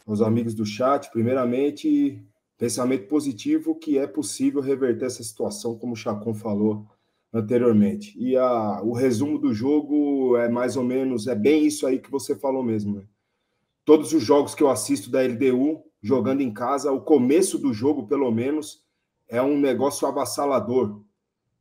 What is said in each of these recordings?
aos amigos do chat. Primeiramente, pensamento positivo que é possível reverter essa situação, como o Chacon falou anteriormente. E o resumo do jogo é mais ou menos, é bem isso aí que você falou mesmo, né? Todos os jogos que eu assisto da LDU, jogando em casa, o começo do jogo, pelo menos, é um negócio avassalador,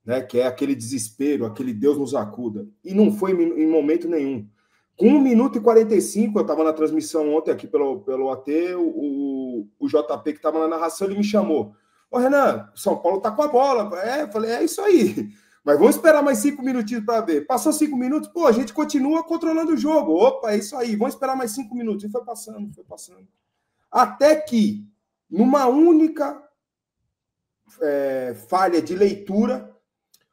né? Que é aquele desespero, aquele Deus nos acuda. E não foi em momento nenhum. Com 1 minuto e 45, eu estava na transmissão ontem aqui pelo AT, o JP que estava na narração, ele me chamou. Ô, Renan, o São Paulo tá com a bola. Eu falei, é isso aí. Mas vamos esperar mais 5 minutinhos para ver. Passou 5 minutos, pô, a gente continua controlando o jogo. Opa, é isso aí, vamos esperar mais 5 minutos. E foi passando, foi passando. Até que, numa única falha de leitura,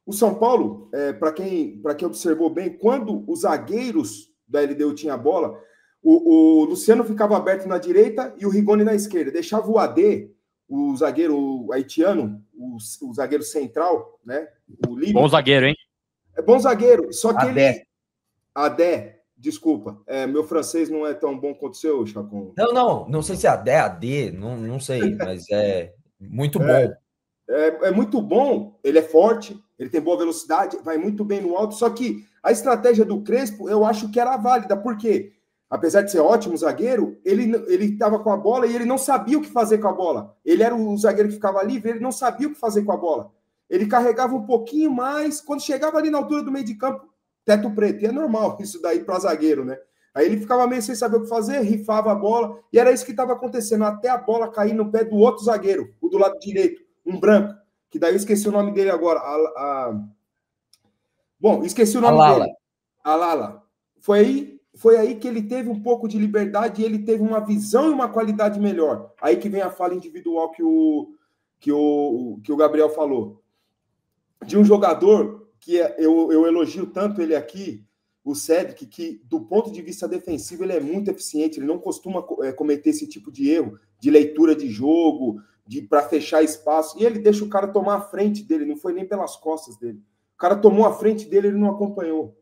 o São Paulo, para quem observou bem, quando os zagueiros da LDU tinha a bola, o Luciano ficava aberto na direita e o Rigoni na esquerda. Deixava o AD, o zagueiro haitiano, o zagueiro central, né? O Lima. Bom zagueiro, hein? É bom zagueiro, só que Adé. Adé, desculpa. Meu francês não é tão bom quanto o seu, Chacon. Não sei se é AD, não sei, mas é muito bom. É muito bom, ele é forte, ele tem boa velocidade, vai muito bem no alto, só que a estratégia do Crespo eu acho que era válida, porque apesar de ser ótimo zagueiro, ele estava com a bola e ele não sabia o que fazer com a bola. Ele era o zagueiro que ficava livre, ele não sabia o que fazer com a bola. Ele carregava um pouquinho mais, quando chegava ali na altura do meio de campo, teto preto, e é normal isso daí para zagueiro, né? Aí ele ficava meio sem saber o que fazer, rifava a bola, e era isso que estava acontecendo, até a bola cair no pé do outro zagueiro, o do lado direito, um branco, que daí eu esqueci o nome dele agora. Bom, esqueci o nome dele. Alala. Foi aí que ele teve um pouco de liberdade e ele teve uma visão e uma qualidade melhor. Aí que vem a fala individual que o Gabriel falou. De um jogador que eu elogio tanto ele aqui, o Cedric, que do ponto de vista defensivo ele é muito eficiente, ele não costuma cometer esse tipo de erro, de leitura de jogo, para fechar espaço, e ele deixa o cara tomar a frente dele, não foi nem pelas costas dele. O cara tomou a frente dele, ele não acompanhou.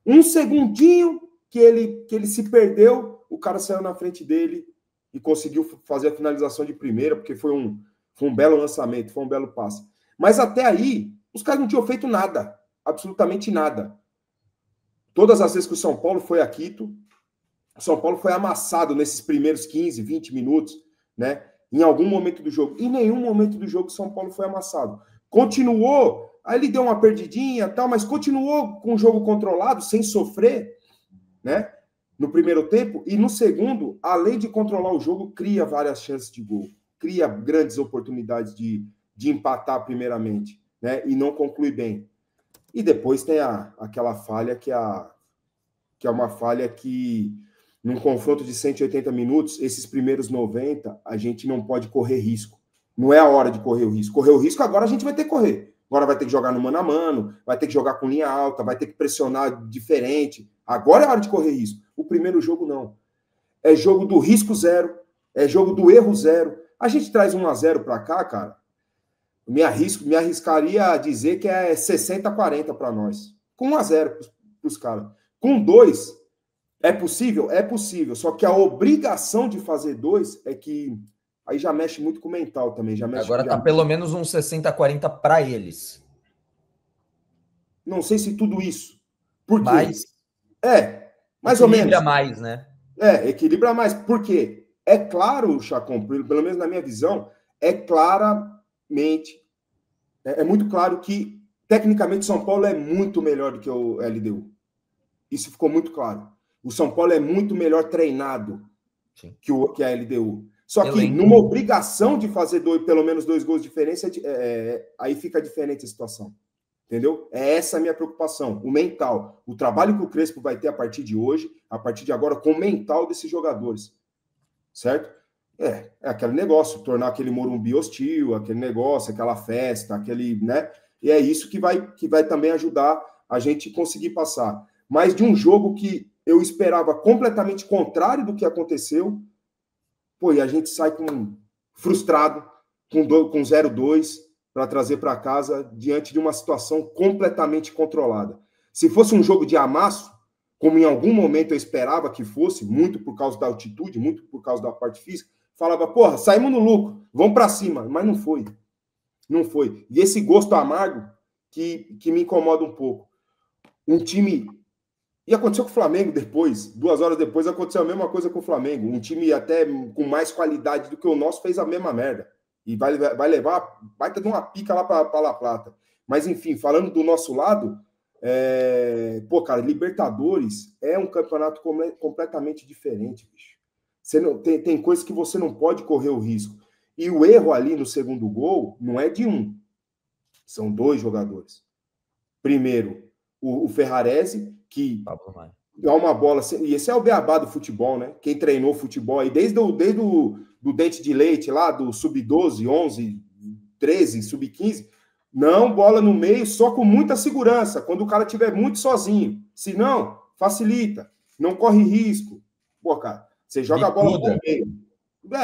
Um segundinho que ele se perdeu, o cara saiu na frente dele e conseguiu fazer a finalização de primeira, porque foi um belo lançamento, foi um belo passe. Mas até aí, os caras não tinham feito nada, absolutamente nada. Todas as vezes que o São Paulo foi a Quito, o São Paulo foi amassado nesses primeiros 15, 20 minutos, né? Em algum momento do jogo. Em nenhum momento do jogo o São Paulo foi amassado. Continuou, aí ele deu uma perdidinha, tal, mas continuou com o jogo controlado, sem sofrer, né? No primeiro tempo. E no segundo, além de controlar o jogo, cria várias chances de gol. Cria grandes oportunidades de empatar primeiramente, né? E não conclui bem. E depois tem aquela falha que é uma falha que, num confronto de 180 minutos, esses primeiros 90, a gente não pode correr risco. Não é a hora de correr o risco. Correr o risco agora a gente vai ter que correr. Agora vai ter que jogar no mano a mano, vai ter que jogar com linha alta, vai ter que pressionar diferente. Agora é a hora de correr risco. O primeiro jogo não. É jogo do risco zero, é jogo do erro zero. A gente traz 1-0 para cá, cara, me arriscaria a dizer que é 60-40 para nós. Com 1-0 para os caras. Com 2, é possível? É possível. Só que a obrigação de fazer 2 é que aí já mexe muito com o mental também. Agora tá pelo menos uns 60-40 para eles. Não sei se tudo isso. Por quê? Mas mais ou menos. Equilibra mais, né? Equilibra mais. Por quê? É claro, Chacon, pelo menos na minha visão, é claramente, é muito claro que tecnicamente São Paulo é muito melhor do que o LDU. Isso ficou muito claro. O São Paulo é muito melhor treinado que a LDU. Só que numa obrigação de fazer pelo menos 2 gols de diferença, aí fica diferente a situação. Entendeu? É essa a minha preocupação. O mental. O trabalho que o Crespo vai ter a partir de hoje, a partir de agora, com o mental desses jogadores. Certo? É aquele negócio, tornar aquele Morumbi hostil, aquele negócio, aquela festa, aquele, né? E é isso que vai também ajudar a gente conseguir passar. Mas de um jogo que eu esperava completamente contrário do que aconteceu, e a gente sai frustrado, com 0-2, para trazer para casa, diante de uma situação completamente controlada. Se fosse um jogo de amasso, como em algum momento eu esperava que fosse, muito por causa da altitude, muito por causa da parte física, falava, porra, saímos no lucro, vamos para cima. Mas não foi. Não foi. E esse gosto amargo que me incomoda um pouco. Um time... E aconteceu com o Flamengo depois, 2 horas depois aconteceu a mesma coisa com o Flamengo. Um time até com mais qualidade do que o nosso fez a mesma merda. E vai levar, vai ter uma pica lá para La Plata. Mas enfim, falando do nosso lado, pô, cara, Libertadores é um campeonato completamente diferente, bicho. Você não, tem coisas que você não pode correr o risco. E o erro ali no segundo gol não é de um, são 2 jogadores. Primeiro, o Ferrarese, que dá uma bola, e esse é o beabá do futebol, né? Quem treinou futebol aí, desde o dente de leite lá, do sub-12, 11, 13, sub-15, não, bola no meio, só com muita segurança, quando o cara estiver muito sozinho. Se não, facilita, não corre risco. Pô, cara, você joga a bola no meio.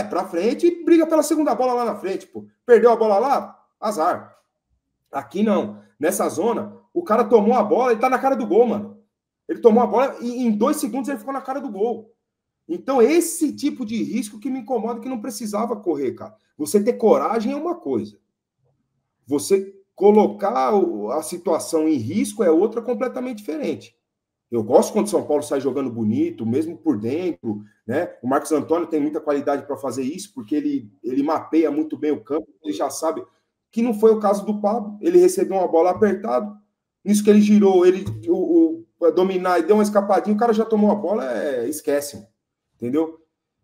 Pra frente e briga pela segunda bola lá na frente, pô. Perdeu a bola lá? Azar. Aqui não. Nessa zona, o cara tomou a bola e tá na cara do gol, mano. Ele tomou a bola e em 2 segundos ele ficou na cara do gol. Então, esse tipo de risco que me incomoda, que não precisava correr, cara. Você ter coragem é uma coisa. Você colocar a situação em risco é outra completamente diferente. Eu gosto quando o São Paulo sai jogando bonito, mesmo por dentro, né? O Marcos Antônio tem muita qualidade para fazer isso, porque ele mapeia muito bem o campo, ele já sabe que não foi o caso do Pablo. Ele recebeu uma bola apertada, nisso que ele girou, ele dominar e deu uma escapadinha, o cara já tomou a bola, esquece, entendeu?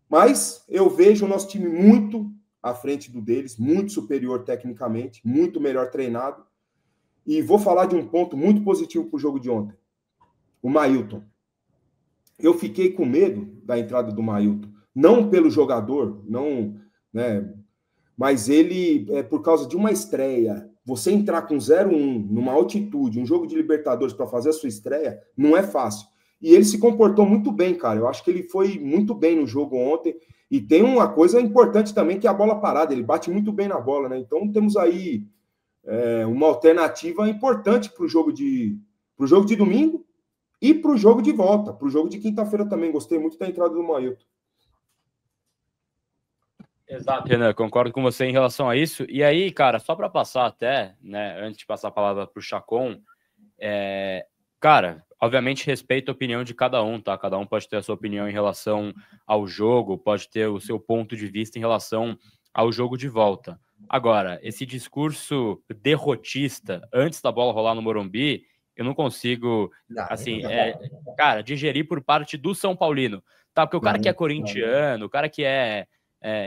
Mas eu vejo o nosso time muito à frente do deles, muito superior tecnicamente, muito melhor treinado, e vou falar de um ponto muito positivo para o jogo de ontem. O Mailton. Eu fiquei com medo da entrada do Mailton, não pelo jogador, não, né, mas ele, por causa de uma estreia, você entrar com 0-1 numa altitude, um jogo de Libertadores para fazer a sua estreia, não é fácil. E ele se comportou muito bem, cara. Eu acho que ele foi muito bem no jogo ontem. E tem uma coisa importante também, que é a bola parada. Ele bate muito bem na bola, né? Então temos aí uma alternativa importante para o jogo de domingo e para o jogo de volta. Para o jogo de quinta-feira também. Gostei muito da entrada do Mailton. Exato, Renan, concordo com você em relação a isso. E aí, cara, só para passar até, né, antes de passar a palavra para o Chacon, cara, obviamente respeito a opinião de cada um, tá? Cada um pode ter a sua opinião em relação ao jogo, pode ter o seu ponto de vista em relação ao jogo de volta. Agora, esse discurso derrotista antes da bola rolar no Morumbi, eu não consigo, assim, cara, digerir por parte do São Paulino, tá? Porque o cara que é corintiano, o cara que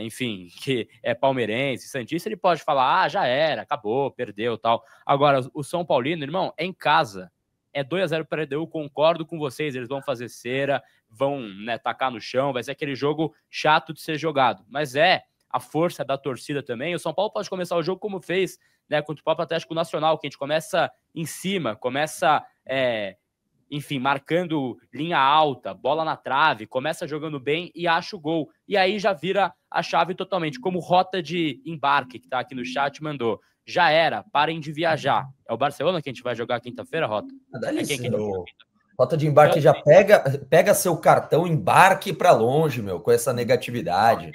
enfim, que é palmeirense, santista, ele pode falar, já era, acabou, perdeu, tal. Agora, o São Paulino, irmão, é em casa. É 2-0 para a LDU, concordo com vocês, eles vão fazer cera, vão, né, tacar no chão, vai ser aquele jogo chato de ser jogado. Mas a força da torcida também. O São Paulo pode começar o jogo como fez, né, contra o próprio Atlético Nacional, que a gente começa em cima, começa... enfim, marcando linha alta, bola na trave, começa jogando bem e acha o gol. E aí já vira a chave totalmente, como rota de embarque, que tá aqui no chat, mandou. Já era, parem de viajar. É o Barcelona que a gente vai jogar quinta-feira, Rota? Rota de embarque já pega seu cartão, embarque para longe, meu, com essa negatividade.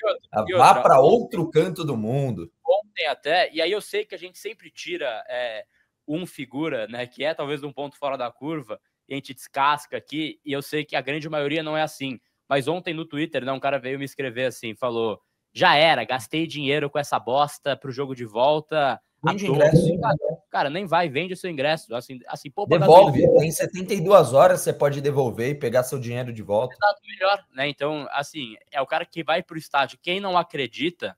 Vá para outro canto do mundo. Ontem até, e aí eu sei que a gente sempre tira figura, né, que é talvez um ponto fora da curva, e a gente descasca aqui, e eu sei que a grande maioria não é assim. Mas ontem no Twitter, né, um cara veio me escrever assim, falou, já era, gastei dinheiro com essa bosta pro jogo de volta. Vende ingresso. Cara, nem vai, vende o seu ingresso. Assim, pô, devolve, tem 72 horas, você pode devolver e pegar seu dinheiro de volta. Exato, melhor, né? Então, assim, é o cara que vai pro estádio. Quem não acredita,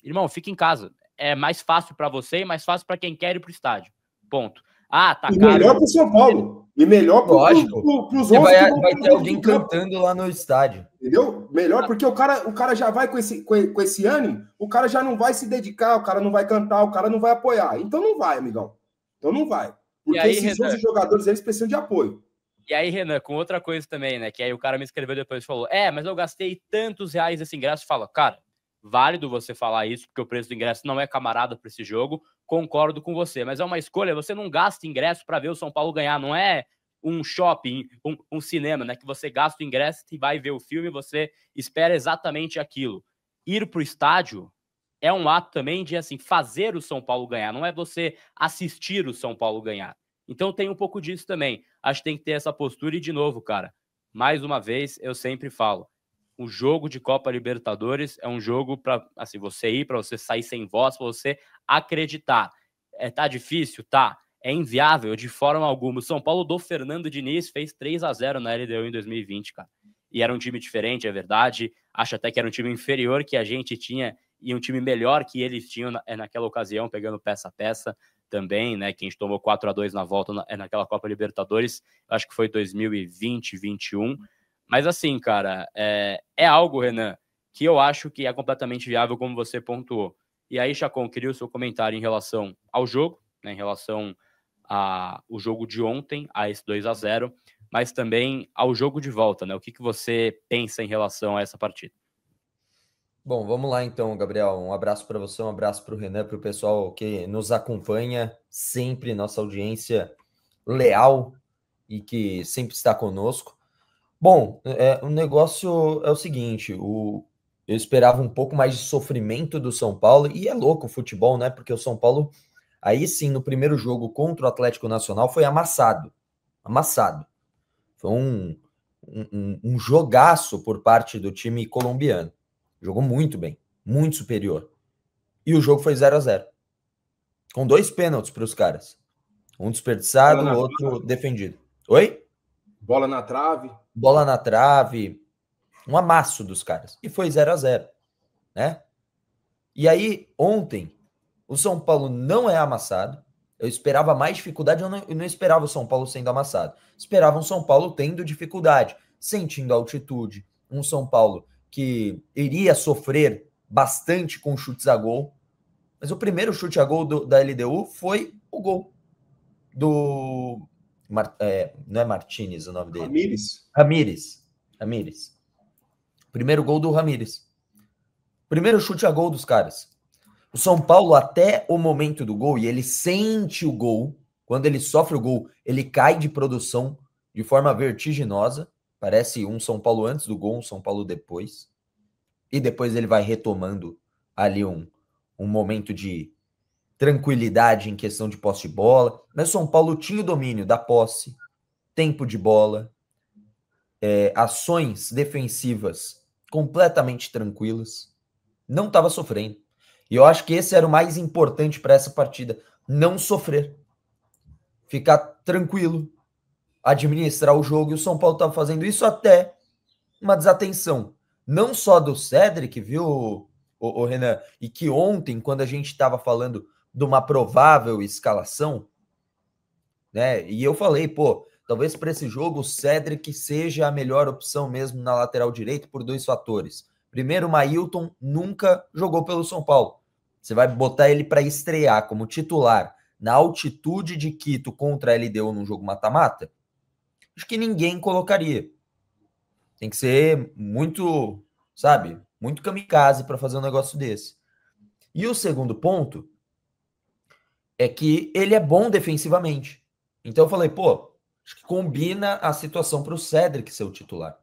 irmão, fica em casa. É mais fácil para você e mais fácil para quem quer ir pro estádio. Ponto. Tá e caro. Melhor pro São Paulo. E melhor pros outros. Vai ter alguém cantando lá no estádio. Entendeu? Melhor, porque o cara já vai com esse ânimo, o cara já não vai se dedicar, o cara não vai cantar, o cara não vai apoiar. Então não vai, amigão. Então não vai. Porque aí, esses 11 jogadores, eles precisam de apoio. E aí, Renan, com outra coisa também, né? Que aí o cara me escreveu depois e falou, mas eu gastei tantos reais nesse ingresso. Fala, cara, válido você falar isso, porque o preço do ingresso não é camarada para esse jogo. Concordo com você, mas é uma escolha. Você não gasta ingresso para ver o São Paulo ganhar, não é um shopping, um cinema, né? Que você gasta o ingresso e vai ver o filme, você espera exatamente aquilo. Ir para o estádio é um ato também de, assim, fazer o São Paulo ganhar, não é você assistir o São Paulo ganhar. Então tem um pouco disso também. Acho que tem que ter essa postura e, de novo, cara, mais uma vez, eu sempre falo, o jogo de Copa Libertadores é um jogo para, assim, você ir, para você sair sem voz, para você acreditar. Tá difícil? Tá. É inviável de forma alguma. O São Paulo do Fernando Diniz fez 3-0 na LDU em 2020, cara. E era um time diferente, é verdade. Acho até que era um time inferior que a gente tinha e um time melhor que eles tinham naquela ocasião, pegando peça a peça também, né? Que a gente tomou 4-2 na volta naquela Copa Libertadores. Acho que foi 2020, 2021. Mas assim, cara, é algo, Renan, que eu acho que é completamente viável, como você pontuou. E aí, Chacon, queria o seu comentário em relação ao jogo, né, em relação ao jogo de ontem, a esse 2-0, mas também ao jogo de volta, né? O que você pensa em relação a essa partida? Bom, vamos lá então, Gabriel. Um abraço para você, um abraço para o Renan, para o pessoal que nos acompanha sempre, nossa audiência leal e que sempre está conosco. Bom, o negócio é o seguinte, eu esperava um pouco mais de sofrimento do São Paulo, e é louco o futebol, né? Porque o São Paulo, aí sim, no primeiro jogo contra o Atlético Nacional, foi amassado. Foi um jogaço por parte do time colombiano. Jogou muito bem, muito superior. E o jogo foi 0-0. Com 2 pênaltis para os caras. Um desperdiçado, o outro defendido. Oi? Bola na trave. Bola na trave. Um amasso dos caras. E foi 0-0, né? E aí, ontem, o São Paulo não é amassado. Eu esperava mais dificuldade, eu não esperava o São Paulo sendo amassado. Esperava um São Paulo tendo dificuldade, sentindo altitude. Um São Paulo que iria sofrer bastante com chutes a gol. Mas o primeiro chute a gol da LDU foi o gol do... não é Martínez o nome dele? Ramírez. Primeiro gol do Ramírez. Primeiro chute a gol dos caras. O São Paulo, até o momento do gol, e ele sente o gol, quando ele sofre o gol, ele cai de produção de forma vertiginosa. Parece um São Paulo antes do gol, um São Paulo depois. E depois ele vai retomando ali um momento de tranquilidade em questão de posse de bola. Mas o São Paulo tinha o domínio da posse, tempo de bola, ações defensivas completamente tranquilas. Não estava sofrendo. E eu acho que esse era o mais importante para essa partida. Não sofrer. Ficar tranquilo. Administrar o jogo. E o São Paulo estava fazendo isso até uma desatenção. Não só do Cédric, viu, o Renan? E que ontem, quando a gente estava falando de uma provável escalação, né? E eu falei, talvez para esse jogo o Cédric seja a melhor opção mesmo na lateral direita por 2 fatores. Primeiro, o Mailton nunca jogou pelo São Paulo. Você vai botar ele para estrear como titular na altitude de Quito contra a LDU num jogo mata-mata? Acho que ninguém colocaria. Tem que ser muito, sabe, muito kamikaze para fazer um negócio desse. E o segundo ponto é que ele é bom defensivamente. Então eu falei, acho que combina a situação para o Cédric ser o titular.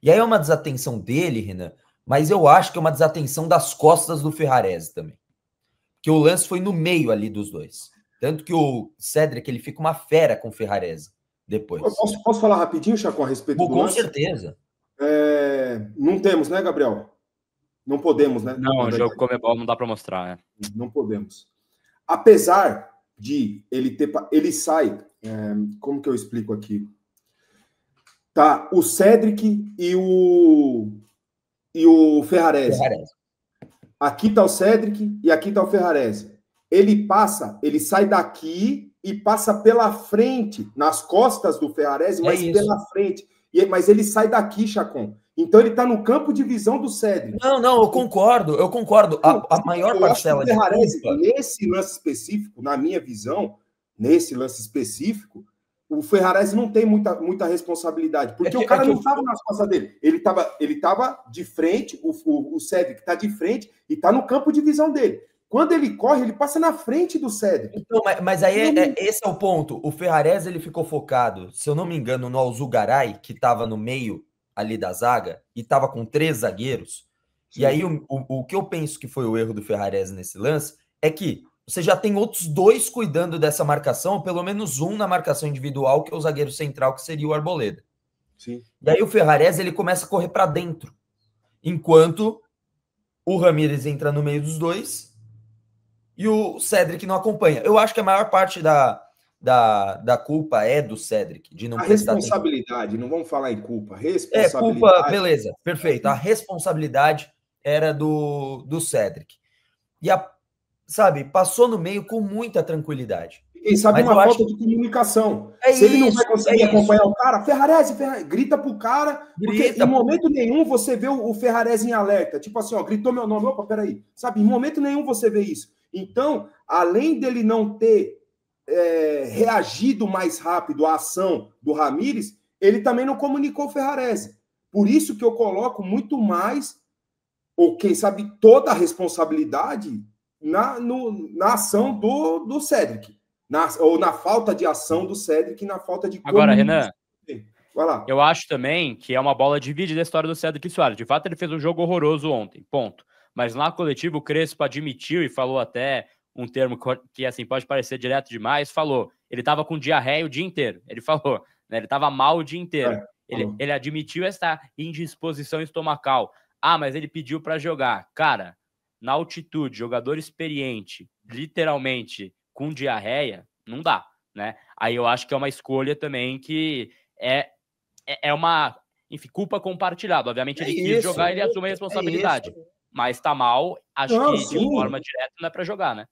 E aí é uma desatenção dele, Renan, mas eu acho que é uma desatenção das costas do Ferrarese também. Que o lance foi no meio ali dos dois. Tanto que o Cédric, ele fica uma fera com o Ferrarese depois. Posso falar rapidinho, Chacon, a respeito do lance? Com certeza. Não temos, né, Gabriel? Não podemos, né? Não, o jogo Comebol não dá para mostrar, né? Não podemos. Apesar de ele sai, como que eu explico aqui? Tá, o Cédric e o Ferrarese. Aqui tá o Cédric e aqui tá o Ferrarese. Ele sai daqui e passa pela frente, nas costas do Ferrarese, mas pela frente. Mas ele sai daqui, Chacon. Então ele tá no campo de visão do Cédric. Não, eu concordo. A maior parcela de Ferrarese, nesse lance específico, na minha visão, o Ferrarese não tem muita responsabilidade, porque o cara não estava nas costas dele. Ele tava de frente, o Cédric está de frente e está no campo de visão dele. Quando ele corre, ele passa na frente do Cédric. Então, mas aí esse é o ponto. O Ferrarese, ele ficou focado, se eu não me engano, no Alzugaray, que estava no meio ali da zaga, e estava com 3 zagueiros. Sim. E aí, o que eu penso que foi o erro do Ferrarese nesse lance é que você já tem outros 2 cuidando dessa marcação, ou pelo menos um na marcação individual, que é o zagueiro central, que seria o Arboleda. Sim. E aí o Ferrarese, ele começa a correr para dentro, enquanto o Ramírez entra no meio dos 2 e o Cédric não acompanha. Eu acho que a maior parte da culpa é do Cédric, de não prestar atenção. A responsabilidade, não vamos falar em culpa. Responsabilidade. Culpa, beleza, perfeito. A responsabilidade era do Cédric. E, sabe, passou no meio com muita tranquilidade. Quem sabe uma falta de comunicação. Se ele não vai conseguir acompanhar o cara, Ferrarese, grita pro cara, porque em momento nenhum você vê o Ferrarese em alerta. Tipo assim, ó, gritou meu nome, opa, peraí. Sabe, em momento nenhum você vê isso. Então, além dele não ter reagido mais rápido à ação do Ramírez, ele também não comunicou o Ferrarese. Por isso que eu coloco muito mais, ou quem sabe toda a responsabilidade na ação do Cédric. Ou na falta de ação do Cédric, na falta de... Agora, Renan, vai lá. Eu acho também que é uma bola de vídeo da história do Cédric Soares. De fato, ele fez um jogo horroroso ontem, ponto. Mas na coletiva, o Crespo admitiu e falou até um termo que assim, pode parecer direto demais, falou, ele estava com diarreia o dia inteiro. Ele falou, né, ele estava mal o dia inteiro. Ele admitiu essa indisposição estomacal. Ah, mas ele pediu para jogar. Cara, na altitude, jogador experiente, literalmente... com diarreia, não dá, né? Aí eu acho que é uma escolha também que é uma, enfim, culpa compartilhada. Obviamente ele quis jogar, ele assume a responsabilidade. Mas tá mal, acho que de forma direta não é para jogar, né?